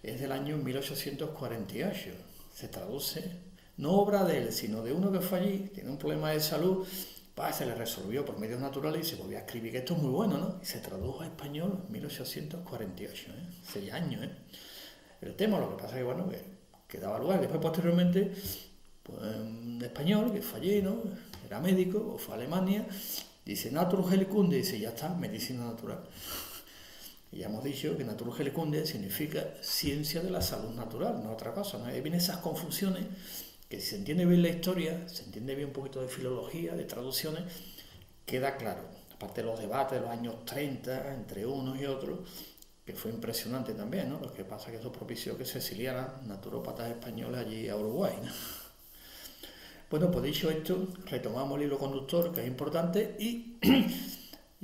es del año 1848. Se traduce, no obra de él, sino de uno que fue allí, tiene un problema de salud, se le resolvió por medios naturales y se volvió a escribir, que esto es muy bueno, ¿no? Y se tradujo a español en 1848, 6 años, El tema, lo que pasa es que, bueno, que daba lugar. Después, posteriormente, pues, un español que fue allí, ¿no? Era médico, o fue a Alemania, dice Naturheilkunde, dice, ya está, medicina natural. Y ya hemos dicho que Naturheilkunde significa ciencia de la salud natural, no otra cosa, ¿no? Ahí vienen esas confusiones, que si se entiende bien la historia, se entiende bien un poquito de filología, de traducciones, queda claro. Aparte de los debates de los años 30, entre unos y otros, que fue impresionante también, ¿no? Lo que pasa es que eso propició que se exiliaran naturópatas españoles allí a Uruguay, ¿no? Bueno, pues dicho esto, retomamos el hilo conductor, que es importante, y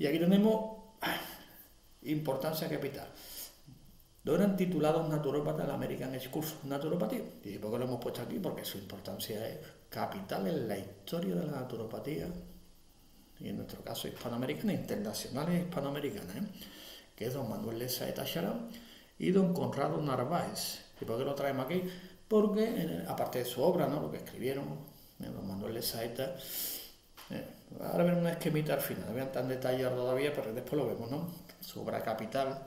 aquí tenemos importancia capital. Dos eran titulados naturópatas del American School of Naturopatía. ¿Y por qué lo hemos puesto aquí? Porque su importancia es capital en la historia de la naturopatía, y en nuestro caso hispanoamericana, internacional e hispanoamericana, que es don Manuel de Saeta Charán y don Conrado Narváez. ¿Y por qué lo traemos aquí? Porque, aparte de su obra, ¿no?, lo que escribieron, don Manuel de Saeta, ahora ven una esquemita al final, no vean tan detallado todavía, pero después lo vemos, ¿no? Su obra capital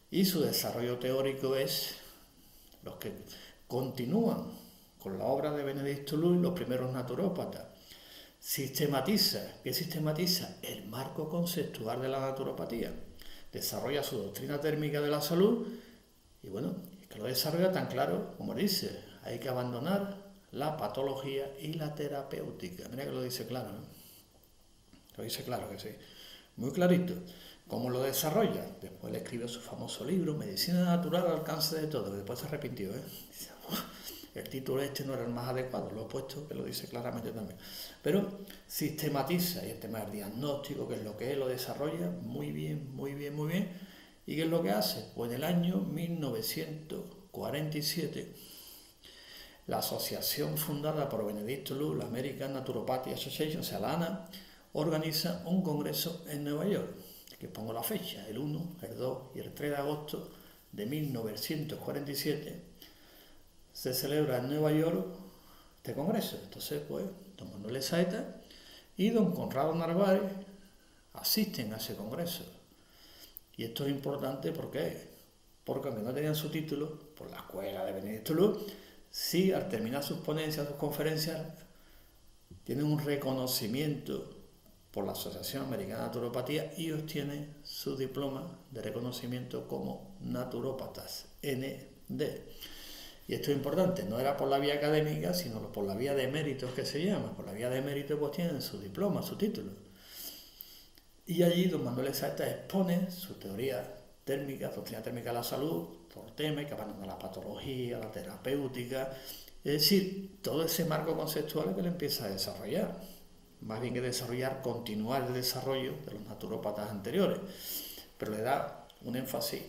y su desarrollo teórico es los que continúan con la obra de Benedicto Luis, los primeros naturópatas. ¿Qué sistematiza? El marco conceptual de la naturopatía. Desarrolla su doctrina térmica de la salud y bueno, es que lo desarrolla tan claro como dice, hay que abandonar la patología y la terapéutica. Mira que lo dice claro, ¿no? Lo dice claro que sí, muy clarito. ¿Cómo lo desarrolla? Después le escribió su famoso libro, Medicina Natural al alcance de todo, que después se arrepintió, el título este no era el más adecuado, lo he puesto, que lo dice claramente también. Pero sistematiza, y el tema del diagnóstico, que es lo que él lo desarrolla, muy bien, muy bien, muy bien. ¿Y qué es lo que hace? Pues en el año 1947, la asociación fundada por Benedicto Luis, la American Naturopathy Association, o sea, la ANA, organiza un congreso en Nueva York, que pongo la fecha, el 1, el 2 y el 3 de agosto de 1947, se celebra en Nueva York este congreso. Entonces, pues, don Manuel de Saeta y don Conrado Narváez asisten a ese congreso. Y esto es importante porque aunque no tenían su título, por la escuela de Benedicto Luis, sí, al terminar sus ponencias, sus conferencias, tienen un reconocimiento por la Asociación Americana de Naturopatía y obtienen su diploma de reconocimiento como naturópatas, ND. Y esto es importante, no era por la vía académica, sino por la vía de méritos, que se llama. Por la vía de méritos pues tienen su diploma, su título. Y allí don Manuel de Saeta expone su teoría térmica, doctrina térmica de la salud, por tema, que abandona la patología, la terapéutica, es decir, todo ese marco conceptual que él empieza a desarrollar. Más bien que desarrollar, continuar el desarrollo de los naturópatas anteriores, pero le da un énfasis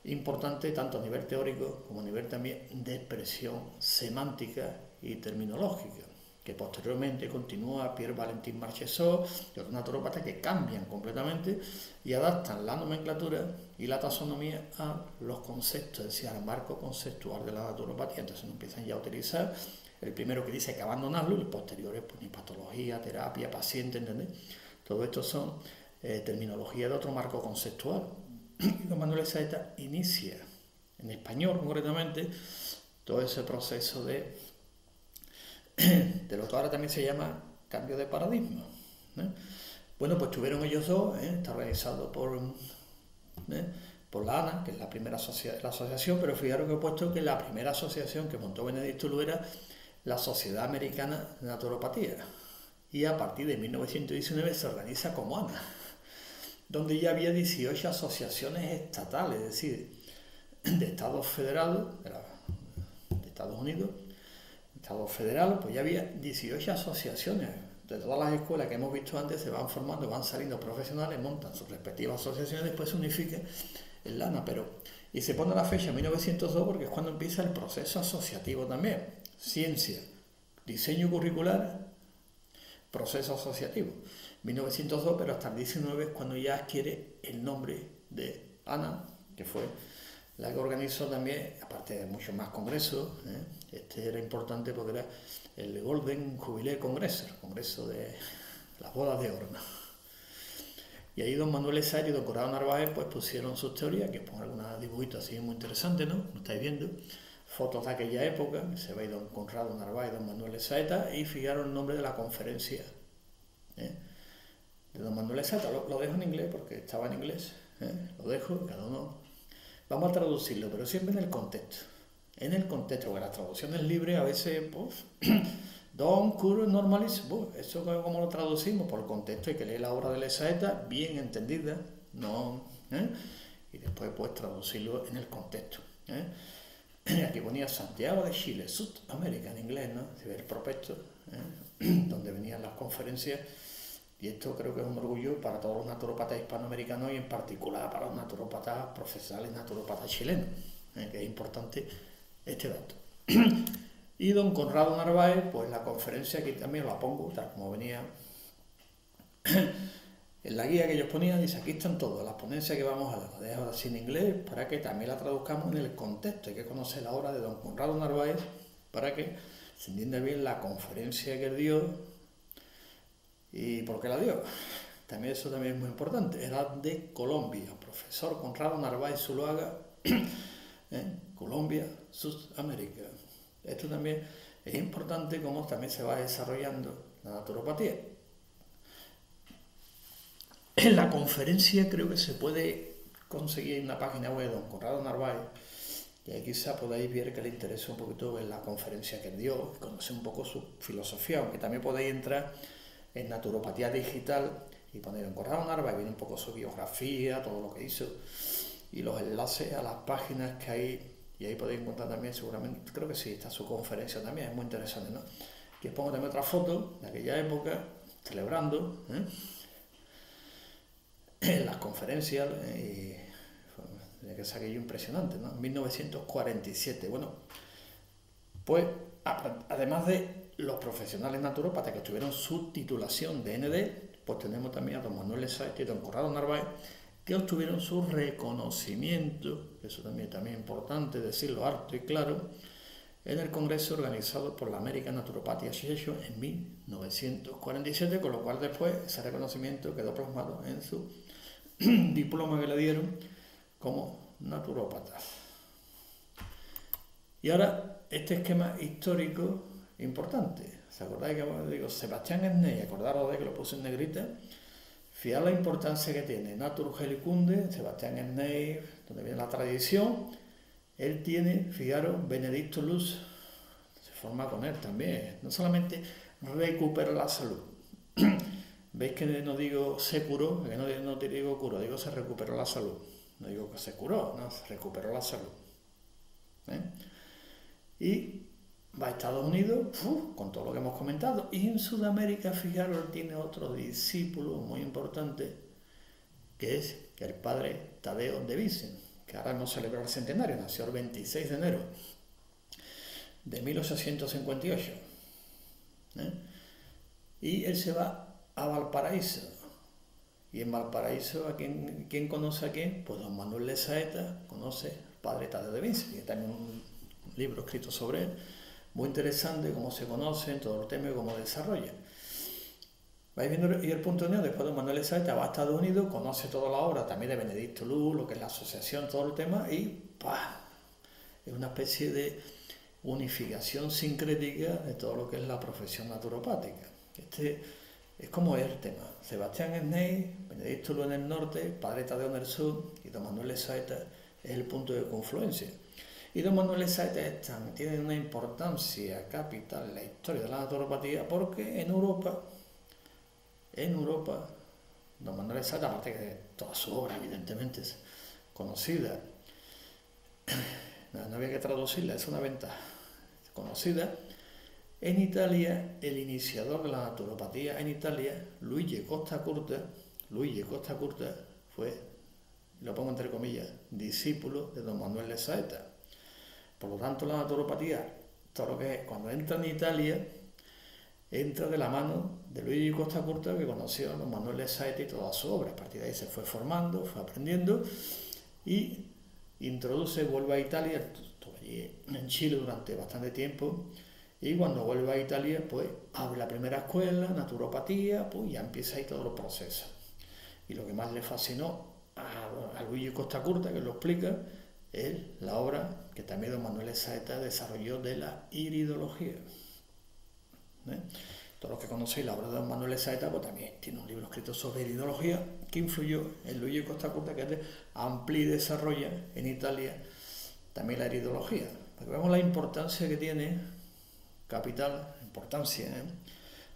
importante tanto a nivel teórico como a nivel también de expresión semántica y terminológica, que posteriormente continúa Pierre Valentin Marchesot y otros naturópatas que cambian completamente y adaptan la nomenclatura y la taxonomía a los conceptos, es decir, al marco conceptual de la naturopatía. Entonces empiezan ya a utilizar el primero que dice que abandonarlo y los posteriores, pues ni patología, terapia, paciente, ¿entendés? Todo esto son terminología de otro marco conceptual. Y don Manuel de Saeta inicia, en español concretamente, todo ese proceso de lo que ahora también se llama cambio de paradigma. Bueno, pues tuvieron ellos dos, está organizado por la ANA, que es la primera la asociación, pero fijaros que he puesto que la primera asociación que montó Benedicto Luis era la Sociedad Americana de Naturopatía, y a partir de 1919 se organiza como ANA, donde ya había 18 asociaciones estatales, es decir, de estados federados, de Estados Unidos, Estado federal, pues ya había 18 asociaciones. De todas las escuelas que hemos visto antes se van formando, van saliendo profesionales, montan sus respectivas asociaciones, después se unifiquen en la ANA, y se pone la fecha 1902 porque es cuando empieza el proceso asociativo también. Ciencia, diseño curricular, proceso asociativo. 1902, pero hasta el 19 es cuando ya adquiere el nombre de ANA, que fue la que organizó también, aparte de muchos más congresos. Este era importante porque era el Golden Jubilee Congreso, el congreso de las bodas de oro. Y ahí don Manuel de Saeta y don Conrado Narváez pues pusieron sus teorías, que pongo algunos dibujitos así muy interesantes, ¿no? Lo estáis viendo, fotos de aquella época, se ve don Conrado Narváez y don Manuel de Saeta, y fijaron el nombre de la conferencia de don Manuel de Saeta. Lo dejo en inglés porque estaba en inglés, lo dejo, cada uno. Vamos a traducirlo, pero siempre en el contexto. En el contexto, porque las traducciones libres a veces, pues, Don't cure normalize, pues, eso como lo traducimos, por el contexto hay que leer la obra de Saeta bien entendida, no, y después pues traducirlo en el contexto. Aquí ponía Santiago de Chile, Sudamérica en inglés, ¿no? Se ve el prospecto, donde venían las conferencias, Y esto creo que es un orgullo para todos los naturópatas hispanoamericanos y en particular para los naturópatas profesionales, naturópatas chilenos, que es importante este dato. Y don Conrado Narváez, pues la conferencia aquí también la pongo, tal como venía en la guía que ellos ponían, dice aquí están todas las ponencias que vamos a dar, la dejo así en inglés para que también la traduzcamos en el contexto. Hay que conocer la obra de don Conrado Narváez para que se entienda bien la conferencia que él dio y por qué la dio. También eso también es muy importante. Era de Colombia, profesor Conrado Narváez Zuluaga, Colombia, Sudamérica. Esto también es importante cómo también se va desarrollando la naturopatía. En la conferencia creo que se puede conseguir en una página web de don Conrado Narváez y ahí quizá podáis ver que le interesa un poquito ver la conferencia que él dio, conocer un poco su filosofía, aunque también podéis entrar en Naturopatía Digital y poner don Conrado Narváez, viene un poco su biografía, todo lo que hizo y los enlaces a las páginas que hay, y ahí podéis encontrar también seguramente, creo que sí, está su conferencia también, es muy interesante, ¿no? Aquí os pongo también otra foto de aquella época, celebrando, en las conferencias, de que es aquello impresionante, ¿no? 1947. Bueno, pues además de los profesionales naturópatas que tuvieron su titulación de ND, pues tenemos también a don Manuel Saeta y don Conrado Narváez que obtuvieron su reconocimiento, eso también es importante decirlo harto y claro, en el congreso organizado por la American Naturopathy Association en 1947, con lo cual después ese reconocimiento quedó plasmado en su diploma que le dieron como naturópata. Y ahora, este esquema histórico importante. ¿Se acordáis que digo Sebastián Esney? Acordaros de que lo puse en negrita. Fijaos la importancia que tiene Naturheilkunde, Sebastián Esney, donde viene la tradición. Él tiene, fijaros, Benedicto Luz, se forma con él también. No solamente recupera la salud. ¿Veis que no digo se curó? Que no te digo curó, digo se recuperó la salud. No digo que se curó, no, se recuperó la salud. Y va a Estados Unidos, con todo lo que hemos comentado. Y en Sudamérica, fijaros, tiene otro discípulo muy importante, que es el padre Tadeo de Vicen, que ahora no celebra el centenario, nació el 26 de enero de 1858. Y él se va a Valparaíso. Y en Valparaíso, ¿a quién conoce a quién? Pues don Manuel de Saeta conoce al padre Tadeo de Vicen, y también un libro escrito sobre él, muy interesante, cómo se conocen, todo el tema y cómo desarrolla. Vais viendo, y el punto de unión, después don Manuel de Saeta va a Estados Unidos, conoce toda la obra también de Benedicto Luz, lo que es la asociación, todo el tema, y es una especie de unificación sincrética de todo lo que es la profesión naturopática. Es como es el tema. Sebastián Esney, Benedicto Luz en el norte, padre Tadeo en el sur y don Manuel de Saeta es el punto de confluencia. Y don Manuel de Saeta tiene una importancia capital en la historia de la naturopatía porque en Europa, don Manuel de Saeta, aparte de toda su obra evidentemente es conocida, no había que traducirla, es una ventaja, conocida. En Italia, el iniciador de la naturopatía en Italia, Luigi Costa-Curta, fue, lo pongo entre comillas, discípulo de don Manuel de Saeta. Por lo tanto, la naturopatía, todo lo que es, cuando entra en Italia, entra de la mano de Luigi Costa-Curta, que conoció a don Manuel de Saeta y toda su obra. A partir de ahí se fue formando, fue aprendiendo y vuelve a Italia, estuvo allí en Chile durante bastante tiempo. Y cuando vuelve a Italia, pues abre la primera escuela, naturopatía, pues ya empieza ahí todo el proceso. Y lo que más le fascinó a Luigi Costa-Curta, que lo explica, es la obra que también don Manuel de Saeta desarrolló de la iridología. Todos los que conocéis la obra de don Manuel de Saeta, pues también tiene un libro escrito sobre iridología que influyó en Luigi Costa-Curta, que amplía y desarrolla en Italia también la iridología. Porque vemos la importancia que tiene, capital, importancia,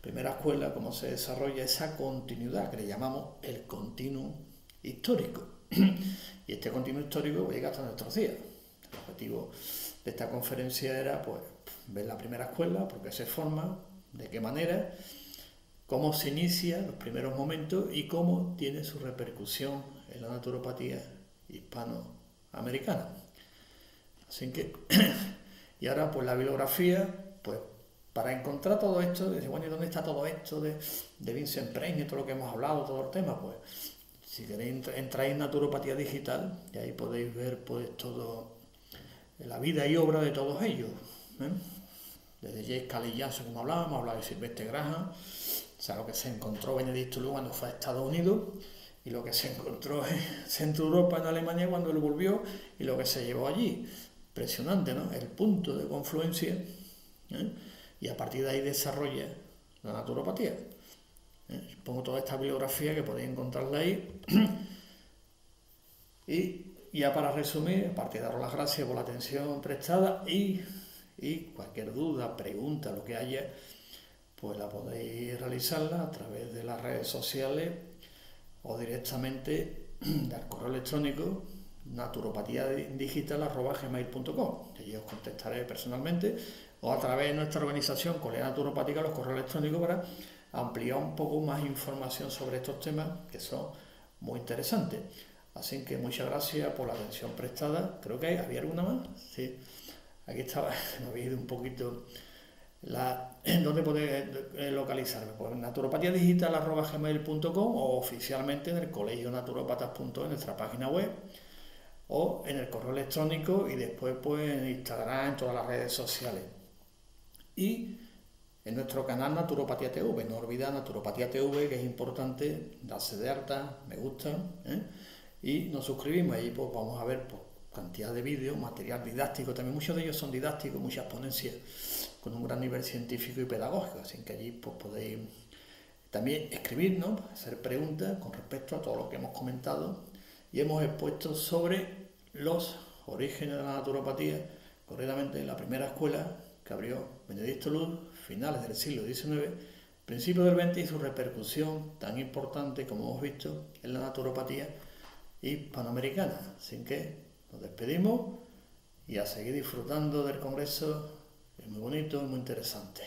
primera escuela, cómo se desarrolla esa continuidad que le llamamos el continuum histórico. Y este continuum histórico llega hasta nuestros días. El objetivo de esta conferencia era pues ver la primera escuela, por qué se forma, de qué manera, cómo se inicia los primeros momentos y cómo tiene su repercusión en la naturopatía hispanoamericana. Así que, y ahora pues la bibliografía, pues para encontrar todo esto, dice, bueno, ¿y dónde está todo esto de Vincent Prein y todo lo que hemos hablado, todo el tema? Pues si queréis entráis en Naturopatía Digital y ahí podéis ver pues todo, la vida y obra de todos ellos, ¿eh? Desde J. Caley Jansen, como hablábamos de Silvestre Graham, o sea, lo que se encontró Benedicto Lugo cuando fue a Estados Unidos y lo que se encontró en Centro Europa, en Alemania, cuando él volvió y lo que se llevó allí. Impresionante, ¿no? El punto de confluencia, ¿eh? Y a partir de ahí desarrolla la naturopatía. Pongo toda esta bibliografía que podéis encontrarla ahí. Y ya para resumir, aparte de daros las gracias por la atención prestada y cualquier duda, pregunta, lo que haya, pues la podéis realizarla a través de las redes sociales o directamente al correo electrónico naturopatiadigital@gmail.com, que yo os contestaré personalmente, o a través de nuestra organización Colega Naturopática, los correos electrónicos, para ampliar un poco más información sobre estos temas que son muy interesantes. Así que muchas gracias por la atención prestada. Creo que había alguna más. Sí, aquí estaba, me había ido un poquito. ¿Dónde podéis localizarme? Pues naturopatiadigital@gmail.com o oficialmente en el colegio naturopatas.es, en nuestra página web, o en el correo electrónico y después pues en Instagram, en todas las redes sociales. Y en nuestro canal Naturopatía TV, no olvidad Naturopatía TV, que es importante, darse de alta, me gusta, y nos suscribimos. Ahí pues vamos a ver pues, cantidad de vídeos, material didáctico, también muchos de ellos son didácticos, muchas ponencias con un gran nivel científico y pedagógico, así que allí pues podéis también escribirnos, hacer preguntas con respecto a todo lo que hemos comentado y hemos expuesto sobre los orígenes de la naturopatía, concretamente en la primera escuela que abrió Benedicto Luz, finales del siglo XIX, principios del XX, y su repercusión tan importante, como hemos visto, en la naturopatía hispanoamericana. Así que nos despedimos y a seguir disfrutando del congreso, es muy bonito y muy interesante.